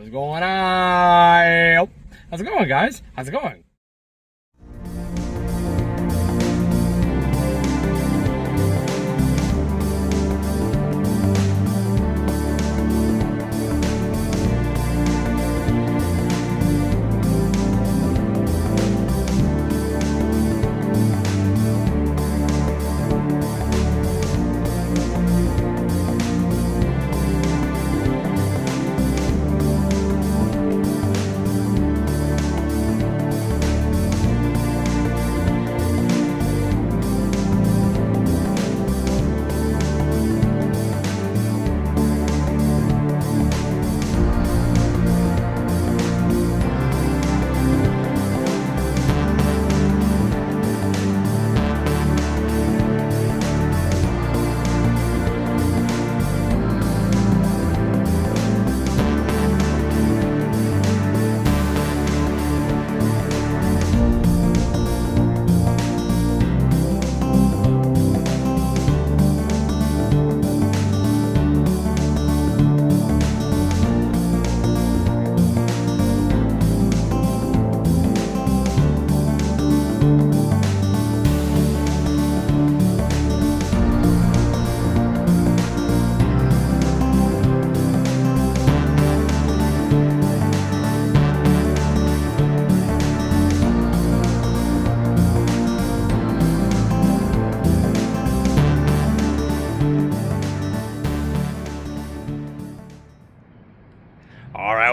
What's going on? How's it going, guys? How's it going?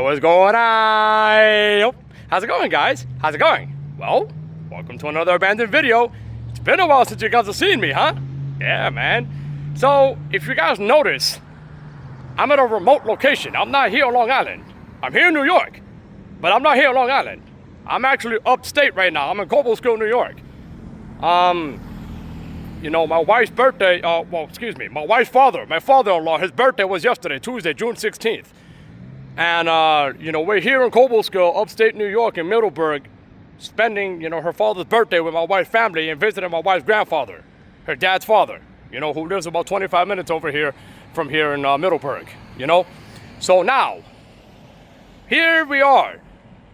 What's going on? How's it going, guys? How's it going? Well, welcome to another abandoned video. It's been a while since you guys have seen me, huh? Yeah, man. So, if you guys notice, I'm at a remote location. I'm not here on Long Island. I'm here in New York, but I'm not here on Long Island. I'm actually upstate right now. I'm in Cobleskill, New York. You know, my wife's birthday, my wife's father, my father-in-law, his birthday was yesterday, Tuesday, June 16th. And, you know, we're here in Cobleskill, upstate New York, in Middleburg, spending, you know, her father's birthday with my wife's family and visiting my wife's grandfather, her dad's father, you know, who lives about 25 minutes over here from here in Middleburg, you know. So now, here we are.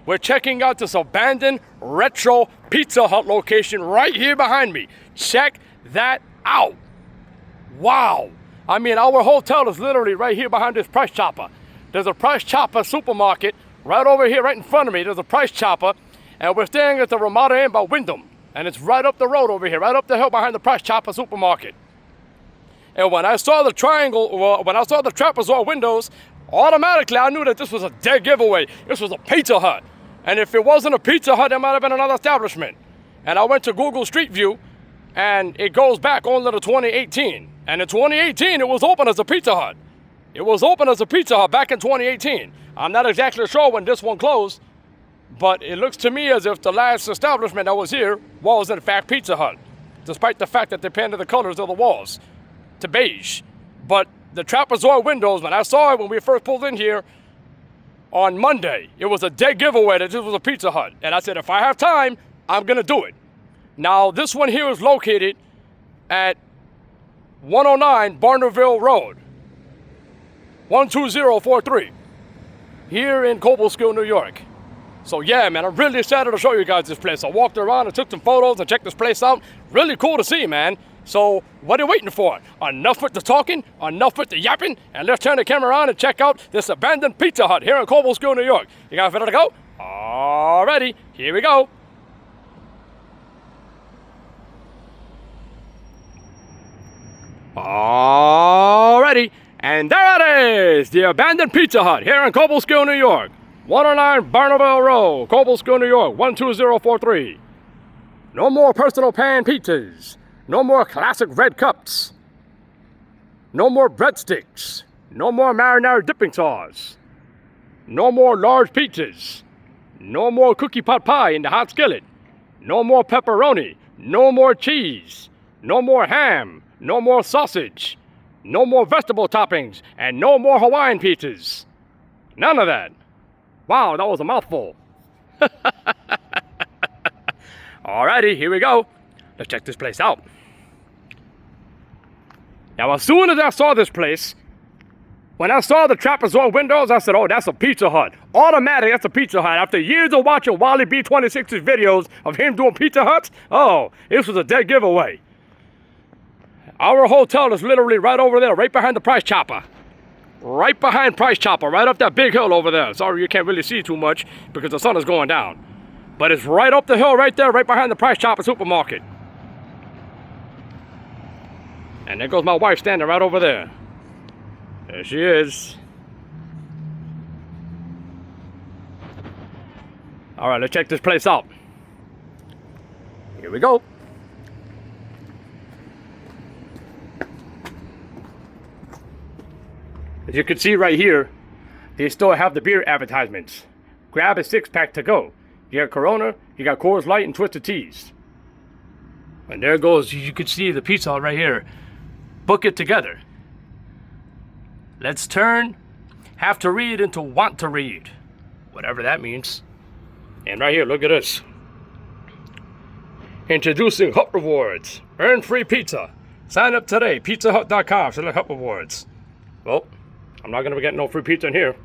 We're checking out this abandoned retro Pizza Hut location right here behind me. Check that out. Wow. I mean, our hotel is literally right here behind this Price Chopper. There's a Price Chopper supermarket right over here, right in front of me. There's a Price Chopper, and we're staying at the Ramada Inn by Wyndham. And it's right up the road over here, right up the hill behind the Price Chopper supermarket. And when I saw the triangle, when I saw the trapezoid windows, automatically I knew that this was a dead giveaway. This was a Pizza Hut. And if it wasn't a Pizza Hut, it might have been another establishment. And I went to Google Street View, and it goes back only to 2018. And in 2018, it was open as a Pizza Hut. It was open as a Pizza Hut back in 2018. I'm not exactly sure when this one closed, but it looks to me as if the last establishment that was here was in fact Pizza Hut, despite the fact that they painted the colors of the walls to beige. But the trapezoid windows, when I saw it when we first pulled in here on Monday, it was a dead giveaway that this was a Pizza Hut. And I said, if I have time, I'm gonna do it. Now, this one here is located at 109 Barnerville Road. 12043 here in Cobleskill, New York. So yeah, man, I'm really excited to show you guys this place. I walked around and took some photos and checked this place out. Really cool to see, man. So what are you waiting for? Enough with the talking, enough with the yapping, and let's turn the camera on and check out this abandoned Pizza Hut here in Cobleskill, New York. You guys ready to go? Alrighty, here we go. Alrighty. And there it is, the abandoned Pizza Hut here in Cobleskill, New York. 109 Barnerville Road, Cobleskill, New York, 12043. No more personal pan pizzas. No more classic red cups. No more breadsticks. No more marinara dipping sauce. No more large pizzas. No more cookie pot pie in the hot skillet. No more pepperoni. No more cheese. No more ham. No more sausage. No more vegetable toppings, and no more Hawaiian pizzas. None of that. Wow, that was a mouthful. Alrighty, here we go. Let's check this place out. Now, as soon as I saw this place, When I saw the trapezoid windows, I said, oh, that's a Pizza Hut. Automatic, that's a Pizza Hut. After years of watching Wally B26's videos of him doing Pizza Huts, oh, this was a dead giveaway. Our hotel is literally right over there, right behind the Price Chopper. Right behind Price Chopper, right up that big hill over there. Sorry, you can't really see too much because the sun is going down. But it's right up the hill right there, right behind the Price Chopper supermarket. And there goes my wife standing right over there. There she is. All right, let's check this place out. Here we go. As you can see right here, they still have the beer advertisements. Grab a 6-pack to go. You got Corona, you got Coors Light, and Twisted Teas. And there goes, you can see the Pizza Hut right here. Book it together. Let's turn have to read into want to read. Whatever that means. And right here, look at this. Introducing Hut Rewards. Earn free pizza. Sign up today. PizzaHut.com. Select Hut Rewards. Well, I'm not going to be getting no free pizza in here.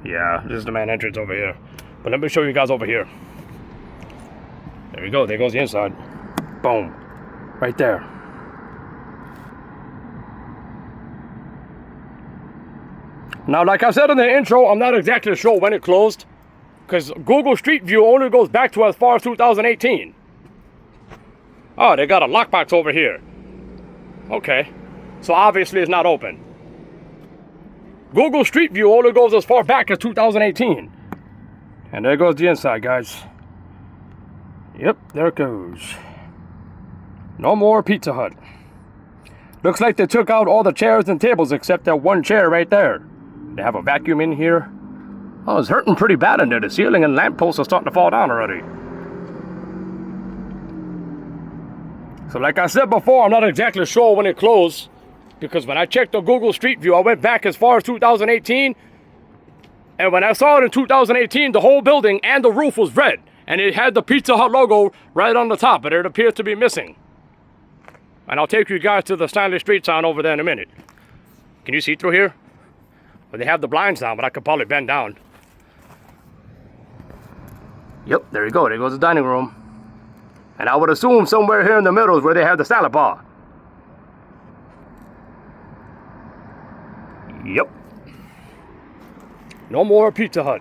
Yeah, this is the main entrance over here. But let me show you guys over here. There we go. There goes the inside. Boom. Right there. Now, like I said in the intro, I'm not exactly sure when it closed, because Google Street View only goes back to as far as 2018. Oh, they got a lockbox over here. Okay, so obviously it's not open. Google Street View only goes as far back as 2018. And there goes the inside, guys. Yep, there it goes. No more Pizza Hut. Looks like they took out all the chairs and tables except that one chair right there. They have a vacuum in here. Oh, it's hurting pretty bad in there. The ceiling and lampposts are starting to fall down already. So like I said before, I'm not exactly sure when it closed, because when I checked the Google Street View, I went back as far as 2018. And when I saw it in 2018, the whole building and the roof was red. And it had the Pizza Hut logo right on the top, but it appears to be missing. And I'll take you guys to the Stanley Street sign over there in a minute. Can you see through here? Well, they have the blinds down, but I could probably bend down. Yep, there you go. There goes the dining room. And I would assume somewhere here in the middle is where they have the salad bar. Yep. No more Pizza Hut.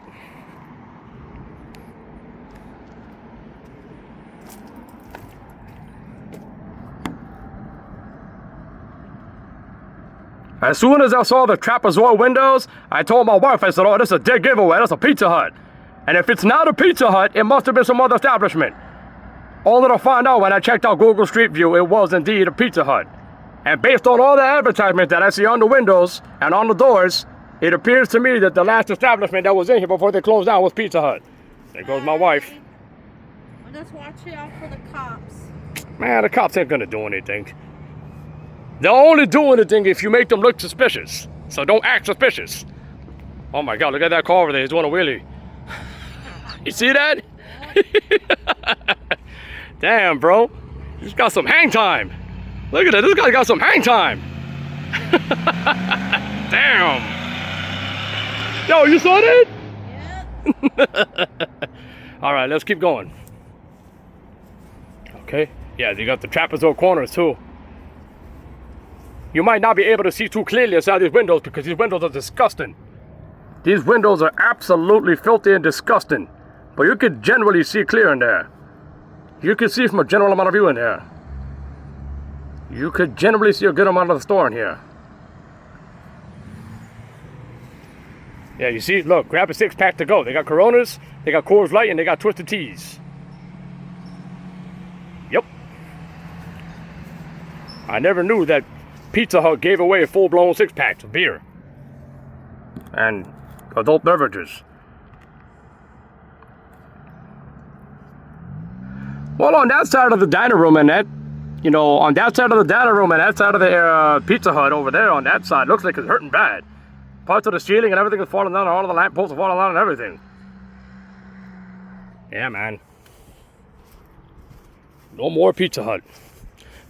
As soon as I saw the trapezoid windows, I told my wife, I said, oh, this is a dead giveaway, that's a Pizza Hut. And if it's not a Pizza Hut, it must have been some other establishment. Only to find out when I checked out Google Street View, it was indeed a Pizza Hut. And based on all the advertisements that I see on the windows and on the doors, it appears to me that the last establishment that was in here before they closed down was Pizza Hut. There goes my wife. I'm just watching out for the cops. Man, the cops ain't gonna do anything. They'll only do anything if you make them look suspicious. So don't act suspicious. Oh my God, look at that car over there. He's doing a wheelie. You see that? Damn, bro. He's got some hang time. Look at that. This guy got some hang time. Damn. Yo, you saw that? Yeah. All right, let's keep going. Okay. Yeah, they got the trapezoid corners too. You might not be able to see too clearly inside these windows because these windows are disgusting. These windows are absolutely filthy and disgusting. But you could generally see clear in there. You can see from a general amount of view in there. You could generally see a good amount of the store in here. Yeah, you see, look, grab a 6-pack to go. They got Coronas, they got Coors Light, and they got Twisted Teas. Yep. I never knew that Pizza Hut gave away full-blown 6-packs of beer and adult beverages. Well, on that side of the dining room and that, you know, on that side of the dining room and that side of the Pizza Hut over there on that side, looks like it's hurting bad. Parts of the ceiling and everything is falling down, all of the lamp posts are falling down and everything. Yeah, man. No more Pizza Hut.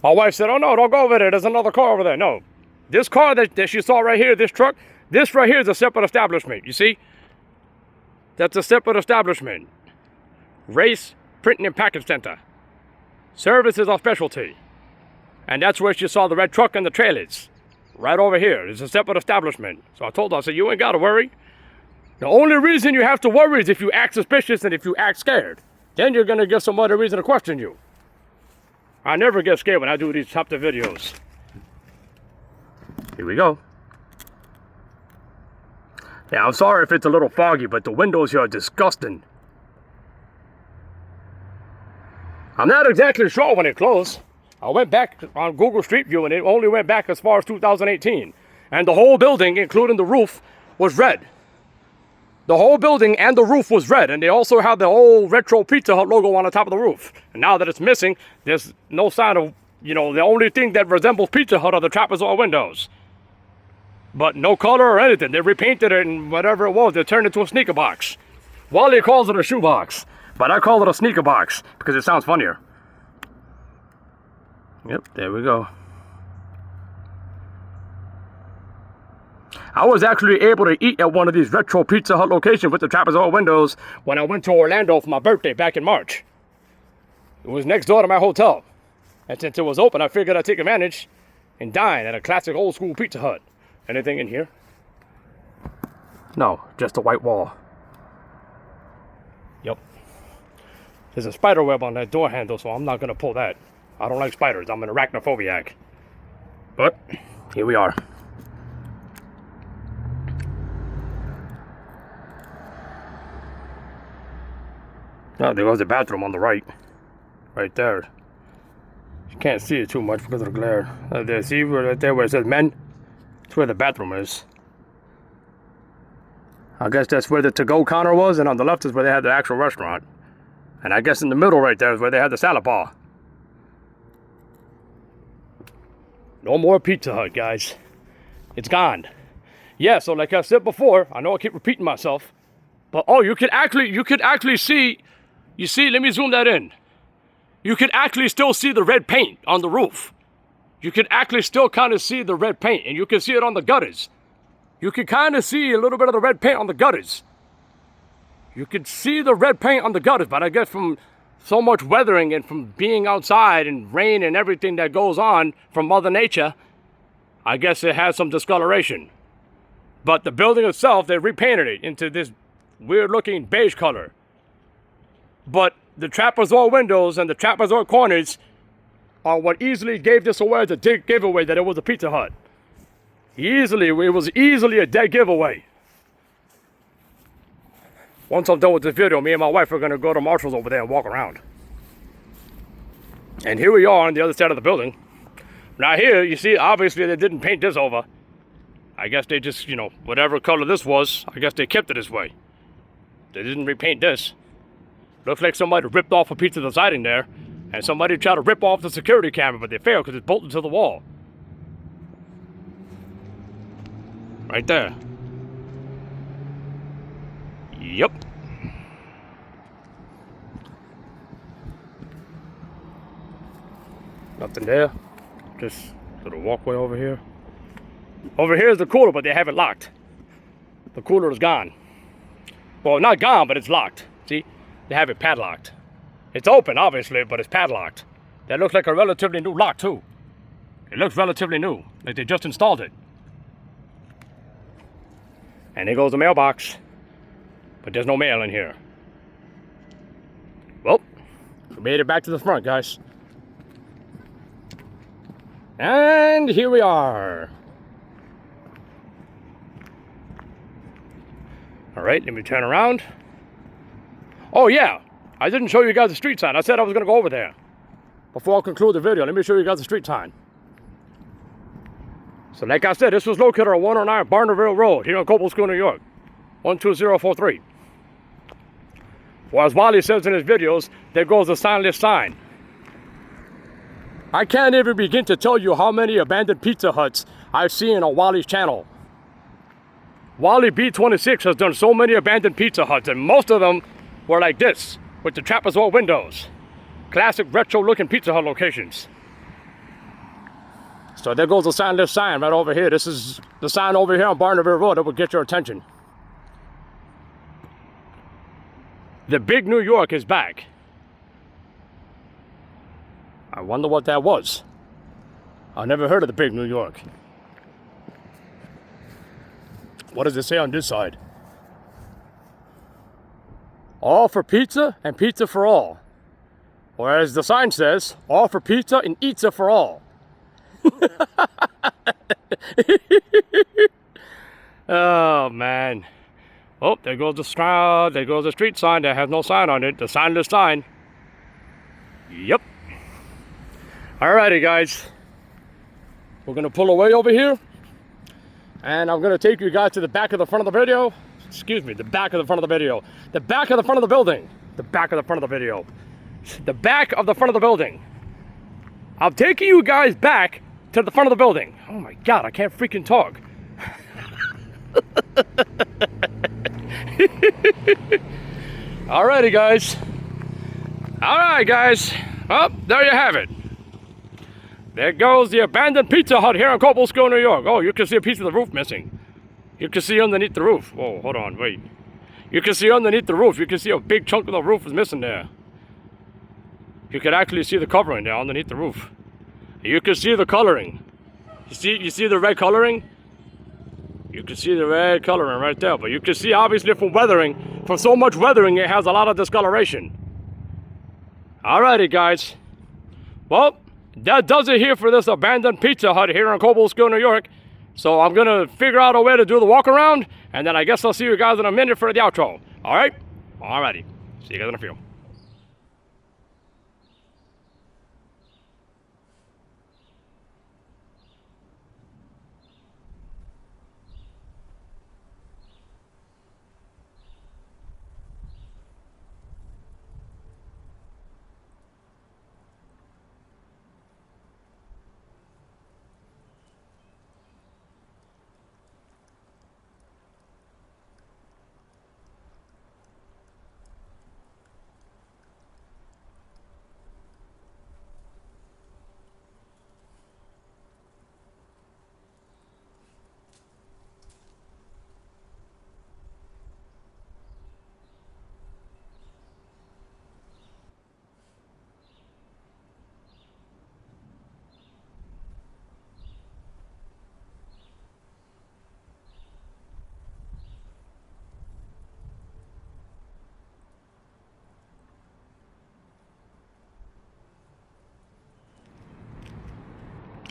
My wife said, oh no, don't go over there. There's another car over there. No. This car that she saw right here, this truck, this right here is a separate establishment. You see? That's a separate establishment. Race Printing and Package Center. Service is our specialty. And that's where she saw the red truck and the trailers. Right over here. It's a separate establishment. So I told her, I said, you ain't got to worry. The only reason you have to worry is if you act suspicious and if you act scared. Then you're going to get some other reason to question you. I never get scared when I do these top to videos. Here we go. Yeah, I'm sorry if it's a little foggy, but the windows here are disgusting. I'm not exactly sure when it closed. I went back on Google Street View and it only went back as far as 2018. And the whole building, including the roof, was red. The whole building and the roof was red, and they also have the old retro Pizza Hut logo on the top of the roof. And now that it's missing, there's no sign of, the only thing that resembles Pizza Hut are the trapezoid windows. But no color or anything. They repainted it and whatever it was, they turned it into a sneaker box. Wally calls it a shoe box, but I call it a sneaker box because it sounds funnier. Yep, there we go. I was actually able to eat at one of these retro Pizza Hut locations with the trapezoid windows when I went to Orlando for my birthday back in March. It was next door to my hotel. And since it was open, I figured I'd take advantage and dine at a classic old school Pizza Hut. Anything in here? No, just a white wall. Yep. There's a spider web on that door handle, so I'm not going to pull that. I don't like spiders. I'm an arachnophobiac. But here we are. Oh, there goes the bathroom on the right. Right there. You can't see it too much because of the glare. There, see right there where it says men? That's where the bathroom is. I guess that's where the to-go counter was, and on the left is where they had the actual restaurant. And I guess in the middle right there is where they had the salad bar. No more Pizza Hut, guys. It's gone. Yeah, so like I said before, I know I keep repeating myself, but oh, you could actually see. You see, let me zoom that in. You could actually still see the red paint on the roof. You could actually still kind of see the red paint, and you can see it on the gutters. You can kind of see a little bit of the red paint on the gutters. You could see the red paint on the gutters, but I guess from so much weathering and from being outside and rain and everything that goes on from Mother Nature, I guess it has some discoloration. But the building itself, they repainted it into this weird-looking beige color. But the trapezoid windows and the trapezoid corners are what easily gave this away as a dead giveaway that it was a Pizza Hut. It was easily a dead giveaway. Once I'm done with this video, me and my wife are going to go to Marshall's over there and walk around. And here we are on the other side of the building. Now here, you see, obviously they didn't paint this over. I guess they just, whatever color this was, I guess they kept it this way. They didn't repaint this. Looks like somebody ripped off a piece of the siding there, and somebody tried to rip off the security camera, but they failed because it's bolted to the wall. Right there. Yep. Nothing there. Just a little walkway over here. Over here is the cooler, but they have it locked. The cooler is gone. Well, not gone, but it's locked. See? They have it padlocked. It's open, obviously, but it's padlocked. That looks like a relatively new lock, too. It looks relatively new, like they just installed it. And here goes the mailbox. But there's no mail in here. Well, we made it back to the front, guys. And here we are. All right, let me turn around. Oh, yeah. I didn't show you guys the street sign. I said I was going to go over there. Before I conclude the video, let me show you guys the street sign. So like I said, this was located on 109 Barnerville Road here in Cobleskill, New York. 12043. Well, as Wally says in his videos, there goes the signless sign. I can't even begin to tell you how many abandoned Pizza Huts I've seen on Wally's channel. Wally B26 has done so many abandoned Pizza Huts, and most of them were like this, with the trapezoid windows. Classic retro looking Pizza Hut locations. So there goes the signless sign right over here. This is the sign over here on Barnerville Road that will get your attention. The big New York is back. I wonder what that was. I never heard of the big New York. What does it say on this side? All for pizza and pizza for all. Or as the sign says, all for pizza and pizza for all. Oh man. Oh, there goes the street sign that has no sign on it. The signless sign. Yep. Alrighty guys. We're gonna pull away over here. And I'm gonna take you guys to the back of the front of the video. Excuse me, the back of the front of the video. The back of the front of the building. The back of the front of the video. The back of the front of the building. I'm taking you guys back to the front of the building. Oh my God, I can't freaking talk. Alrighty guys. Alright guys. Oh, there you have it. There goes the abandoned Pizza Hut here in Cobleskill, New York. Oh, you can see a piece of the roof missing. You can see underneath the roof. Oh, hold on, wait. You can see underneath the roof. You can see a big chunk of the roof is missing there. You can actually see the covering there underneath the roof. You can see the coloring. You see the red coloring? You can see the red coloring right there. But you can see obviously from weathering, from so much weathering, it has a lot of discoloration. Alrighty guys. Well, that does it here for this abandoned Pizza Hut here in Cobleskill, New York. So I'm gonna figure out a way to do the walk around, and then I guess I'll see you guys in a minute for the outro. Alright? Alrighty. See you guys in a few.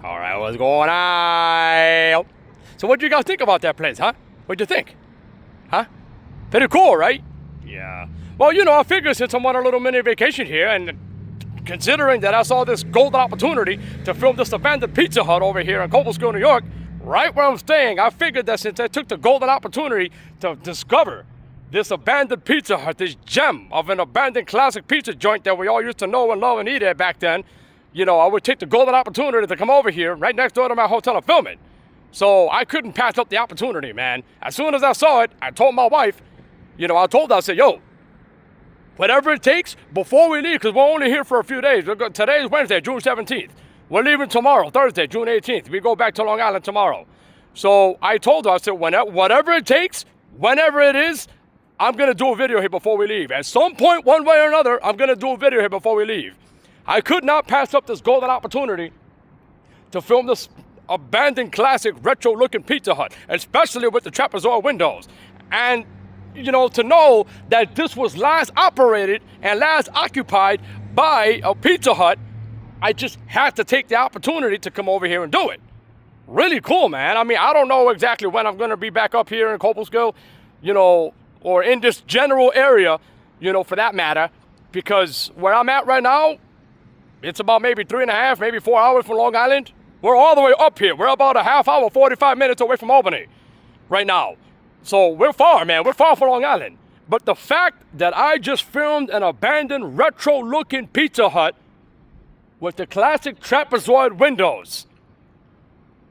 All right, what's going on? So what do you guys think about that place, huh? What'd you think? Huh? Pretty cool, right? Yeah. Well, you know, I figured since I'm on a little mini vacation here, and considering that I saw this golden opportunity to film this abandoned Pizza Hut over here in Cobleskill, New York, right where I'm staying, I figured that since I took the golden opportunity to discover this abandoned Pizza Hut, this gem of an abandoned classic pizza joint that we all used to know and love and eat at back then, you know, I would take the golden opportunity to come over here right next door to my hotel and film it. So I couldn't pass up the opportunity, man. As soon as I saw it, I told my wife, you know, I said, yo, whatever it takes before we leave, because we're only here for a few days. Today is Wednesday, June 17th. We're leaving tomorrow, Thursday, June 18th. We go back to Long Island tomorrow. So I told her, I said, whatever it takes, whenever it is, I'm going to do a video here before we leave. At some point, one way or another, I'm going to do a video here before we leave. I could not pass up this golden opportunity to film this abandoned classic retro-looking Pizza Hut, especially with the trapezoid windows. And, you know, to know that this was last operated and last occupied by a Pizza Hut, I just had to take the opportunity to come over here and do it. Really cool, man. I mean, I don't know exactly when I'm going to be back up here in Cobleskill, you know, or in this general area, you know, for that matter, because where I'm at right now, it's about maybe 3.5, maybe 4 hours from Long Island. We're all the way up here. We're about a half hour, 45 minutes away from Albany right now. So we're far, man. We're far from Long Island. But the fact that I just filmed an abandoned retro-looking Pizza Hut with the classic trapezoid windows.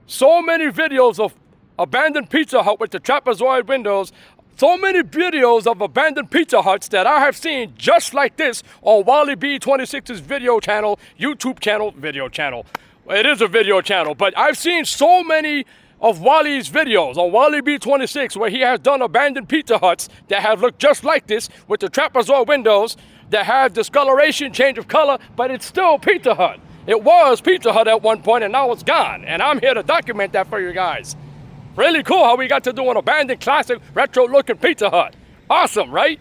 So many videos of abandoned Pizza Hut with the trapezoid windows. So many videos of abandoned Pizza Huts that I have seen just like this on Wally B26's video channel, YouTube channel, video channel. It is a video channel, but I've seen so many of Wally's videos on Wally B26 where he has done abandoned Pizza Huts that have looked just like this with the trapezoid windows that have discoloration, change of color, but it's still Pizza Hut. It was Pizza Hut at one point and now it's gone. And I'm here to document that for you guys. Really cool how we got to do an abandoned classic retro looking Pizza Hut. Awesome, right?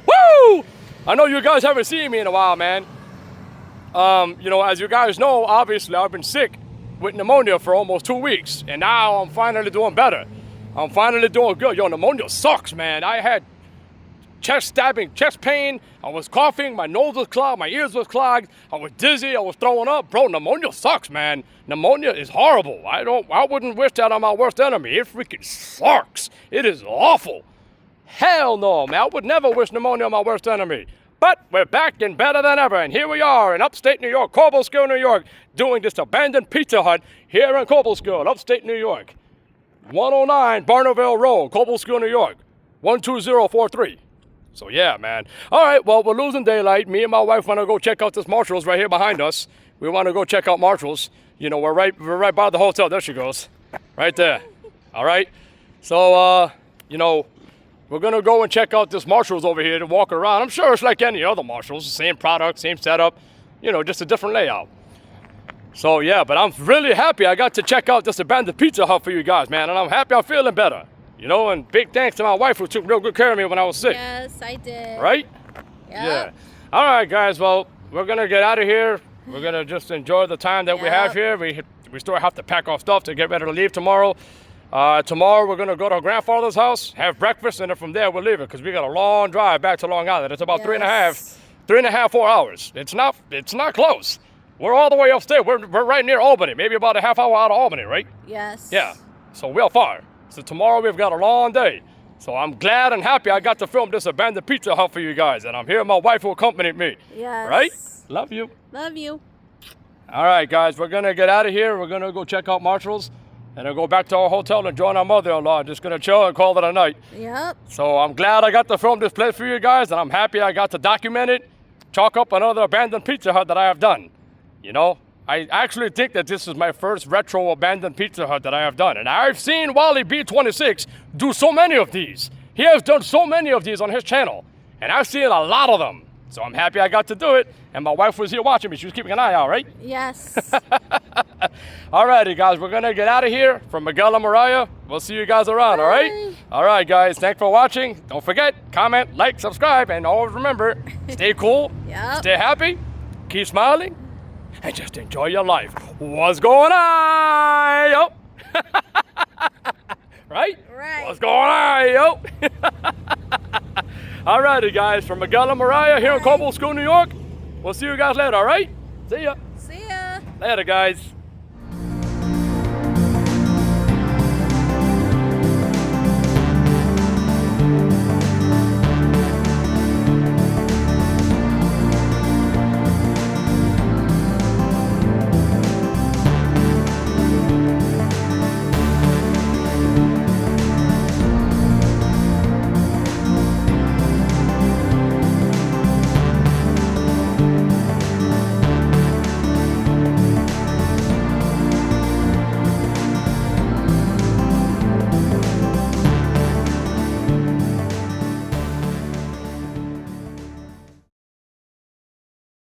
Woo! I know you guys haven't seen me in a while, man. You know, as you guys know, obviously I've been sick with pneumonia for almost 2 weeks, and now I'm finally doing better. I'm finally doing good. Yo, pneumonia sucks, man. I had chest pain. I was coughing. My nose was clogged. My ears was clogged. I was dizzy. I was throwing up. Bro, pneumonia sucks, man. Pneumonia is horrible. I wouldn't wish that on my worst enemy. It freaking sucks. It is awful. Hell no, man. I would never wish pneumonia on my worst enemy. But we're back and better than ever, and here we are in upstate New York, Cobleskill, New York, doing this abandoned Pizza Hut here in Cobleskill, upstate New York. 109 Barnerville Road, Cobleskill, New York, 12043. So yeah, man. All right, well, we're losing daylight. Me and my wife want to go check out this Marshall's right here behind us. We want to go check out Marshall's. You know, we're right by the hotel. There she goes, right there. All right. So, you know, we're going to go and check out this Marshall's over here to walk around. I'm sure it's like any other Marshall's, same product, same setup, you know, just a different layout. So, yeah, but I'm really happy I got to check out this abandoned Pizza Hut for you guys, man. And I'm happy I'm feeling better, you know, and big thanks to my wife who took real good care of me when I was sick. Yes, I did. Right? Yep. Yeah. All right, guys, well, we're going to get out of here. We're going to just enjoy the time that we have here. We still have to pack our stuff to get ready to leave tomorrow. Tomorrow we're going to go to our grandfather's house, have breakfast, and then from there we're leaving because we got a long drive back to Long Island. It's about 3.5, 4 hours. It's not close. We're all the way upstate. We're right near Albany, maybe about a half hour out of Albany, right? Yes. Yeah, so we're far. So tomorrow we've got a long day. So I'm glad and happy I got to film this abandoned Pizza Hut for you guys. And I'm here with my wife who accompanied me. Yes. Right? Love you. Love you. All right, guys, we're going to get out of here. We're going to go check out Marshall's. And then go back to our hotel and join our mother-in-law. Just gonna chill and call it a night. Yep. So I'm glad I got to film this place for you guys, and I'm happy I got to document it, chalk up another abandoned Pizza Hut that I have done. You know, I actually think that this is my first retro abandoned Pizza Hut that I have done. And I've seen Wally B26 do so many of these. He has done so many of these on his channel, and I've seen a lot of them. So I'm happy I got to do it, and my wife was here watching me. She was keeping an eye out, right? Yes. Alrighty, guys, we're gonna get out of here from Miguel and Mariah. We'll see you guys around, all right? All right, guys, thanks for watching. Don't forget, comment, like, subscribe, and always remember, stay cool, stay happy, keep smiling, and just enjoy your life. What's going on, yo? Right? Right. What's going on, yo? Alrighty, guys, from Miguel and Mariah here in Cobleskill, New York. We'll see you guys later, all right? See ya. See ya. Later, guys.